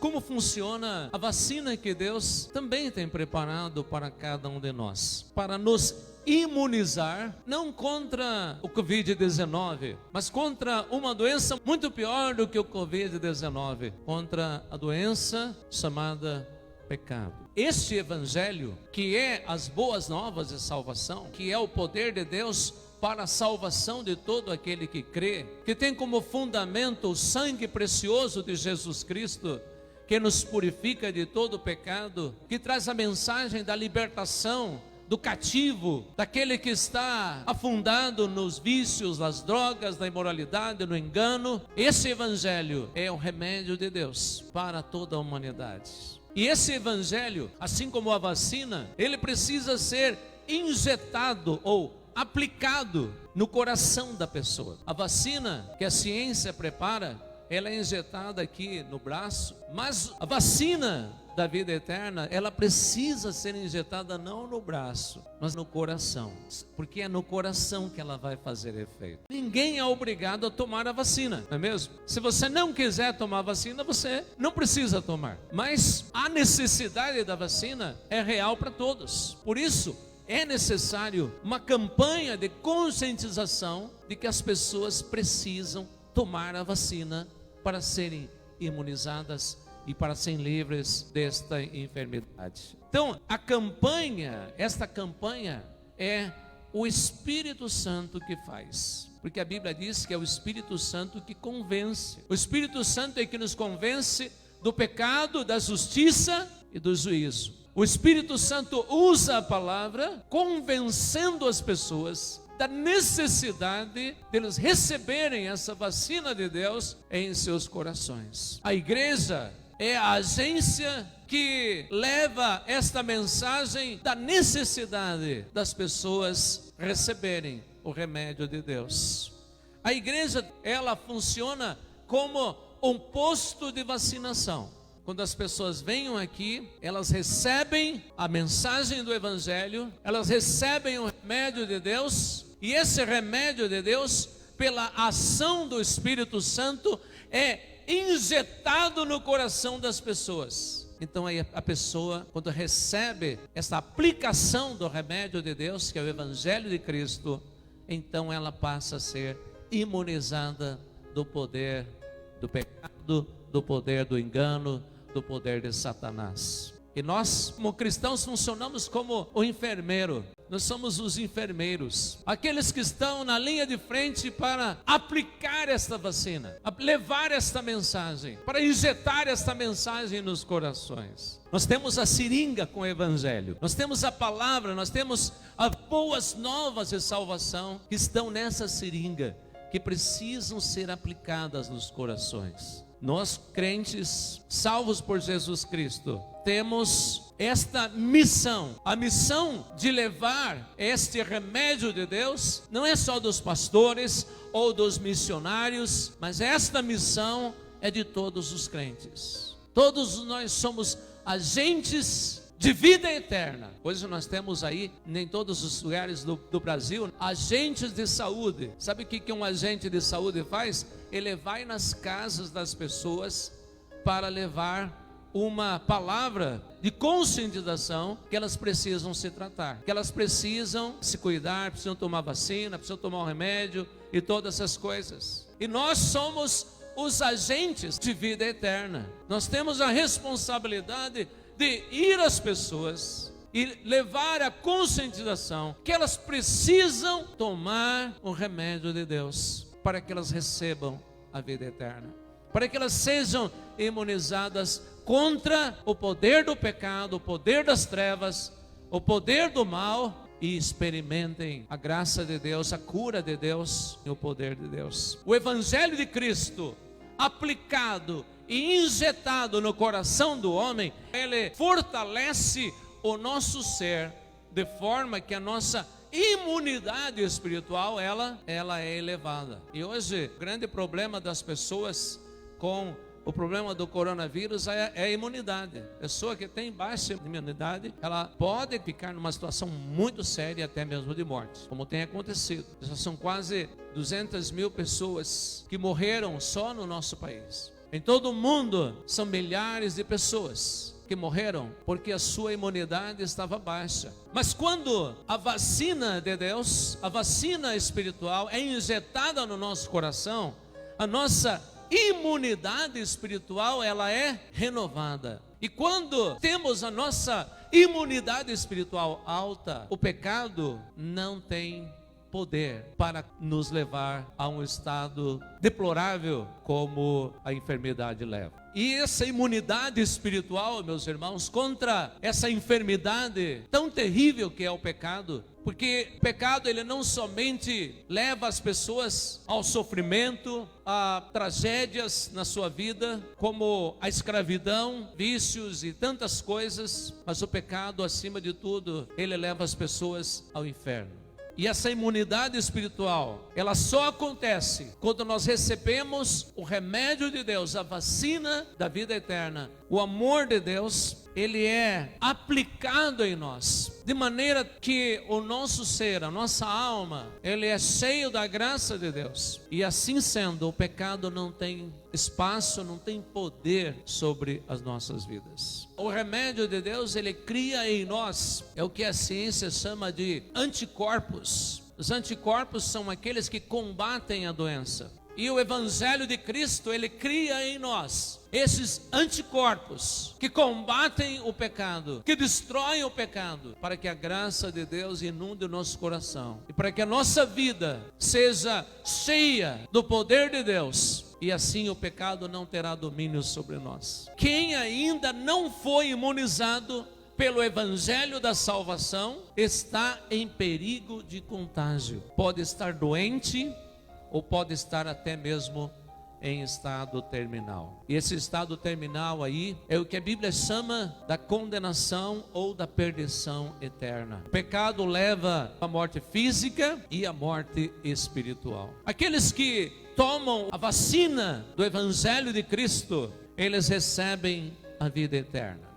como funciona a vacina que Deus também tem preparado para cada um de nós, para nos imunizar, não contra o Covid-19, mas contra uma doença muito pior do que o Covid-19, contra a doença chamada pecado. Este evangelho, que é as boas novas de salvação, que é o poder de Deus para a salvação de todo aquele que crê, que tem como fundamento o sangue precioso de Jesus Cristo, que nos purifica de todo pecado, que traz a mensagem da libertação do cativo, daquele que está afundado nos vícios, nas drogas, na imoralidade, no engano. Esse evangelho é o remédio de Deus para toda a humanidade. E esse evangelho, assim como a vacina, ele precisa ser injetado ou aplicado no coração da pessoa. A vacina que a ciência prepara, ela é injetada aqui no braço, mas a vacina da vida eterna, ela precisa ser injetada não no braço, mas no coração, porque é no coração que ela vai fazer efeito. Ninguém é obrigado a tomar a vacina, não é mesmo? Se você não quiser tomar a vacina, você não precisa tomar, mas a necessidade da vacina é real para todos. Por isso, é necessário uma campanha de conscientização de que as pessoas precisam tomar a vacina para serem imunizadas e para serem livres desta enfermidade. Então, esta campanha é o Espírito Santo que faz, porque a Bíblia diz que é o Espírito Santo que convence. O Espírito Santo é que nos convence do pecado, da justiça e do juízo. O Espírito Santo usa a palavra, convencendo as pessoas da necessidade deles receberem essa vacina de Deus em seus corações. A igreja é a agência que leva esta mensagem da necessidade das pessoas receberem o remédio de Deus. A igreja, ela funciona como um posto de vacinação. Quando as pessoas venham aqui, elas recebem a mensagem do evangelho, elas recebem o remédio de Deus, e esse remédio de Deus, pela ação do Espírito Santo, é injetado no coração das pessoas. Então aí a pessoa, quando recebe essa aplicação do remédio de Deus, que é o evangelho de Cristo, então ela passa a ser imunizada do poder do pecado, do poder do engano, do poder de Satanás. E nós, como cristãos, funcionamos como o enfermeiro. Nós somos os enfermeiros, aqueles que estão na linha de frente para aplicar esta vacina, levar esta mensagem, para injetar esta mensagem nos corações. Nós temos a seringa com o evangelho, nós temos a palavra, nós temos as boas novas de salvação que estão nessa seringa, que precisam ser aplicadas nos corações. Nós, crentes, salvos por Jesus Cristo, temos esta missão. A missão de levar este remédio de Deus não é só dos pastores ou dos missionários, mas esta missão é de todos os crentes. Todos nós somos agentes de vida eterna. Hoje nós temos aí, em todos os lugares do Brasil, agentes de saúde. Sabe o que um agente de saúde faz? Ele vai nas casas das pessoas para levar uma palavra de conscientização que elas precisam se tratar, que elas precisam se cuidar, precisam tomar vacina, precisam tomar um remédio e todas essas coisas. E nós somos os agentes de vida eterna. Nós temos a responsabilidade de ir às pessoas e levar a conscientização que elas precisam tomar o remédio de Deus para que elas recebam a vida eterna, para que elas sejam imunizadas contra o poder do pecado, o poder das trevas, o poder do mal, e experimentem a graça de Deus, a cura de Deus e o poder de Deus. O evangelho de Cristo aplicado e injetado no coração do homem, ele fortalece o nosso ser de forma que a nossa imunidade espiritual ela é elevada. E hoje o grande problema das pessoas com o problema do coronavírus é a imunidade. Pessoa que tem baixa imunidade, ela pode ficar numa situação muito séria, até mesmo de morte, como tem acontecido. Já são quase 200 mil pessoas que morreram só no nosso país. Em todo o mundo são milhares de pessoas que morreram porque a sua imunidade estava baixa. Mas quando a vacina de Deus, a vacina espiritual é injetada no nosso coração, a nossa imunidade espiritual ela é renovada. E quando temos a nossa imunidade espiritual alta, o pecado não tem poder para nos levar a um estado deplorável como a enfermidade leva. E essa imunidade espiritual, meus irmãos, contra essa enfermidade tão terrível que é o pecado, porque o pecado ele não somente leva as pessoas ao sofrimento, a tragédias na sua vida, como a escravidão, vícios e tantas coisas, mas o pecado, acima de tudo, ele leva as pessoas ao inferno. E essa imunidade espiritual, ela só acontece quando nós recebemos o remédio de Deus, a vacina da vida eterna. O amor de Deus, ele é aplicado em nós, de maneira que o nosso ser, a nossa alma, ele é cheio da graça de Deus. E assim sendo, o pecado não tem espaço, não tem poder sobre as nossas vidas. O remédio de Deus, ele cria em nós, é o que a ciência chama de anticorpos. Os anticorpos são aqueles que combatem a doença. E o Evangelho de Cristo, ele cria em nós esses anticorpos que combatem o pecado, que destroem o pecado, para que a graça de Deus inunde o nosso coração e para que a nossa vida seja cheia do poder de Deus. E assim o pecado não terá domínio sobre nós. Quem ainda não foi imunizado pelo Evangelho da salvação está em perigo de contágio. Pode estar doente ou pode estar até mesmo em estado terminal. E esse estado terminal aí é o que a Bíblia chama da condenação ou da perdição eterna. O pecado leva à morte física e à morte espiritual. Aqueles que tomam a vacina do Evangelho de Cristo, eles recebem a vida eterna.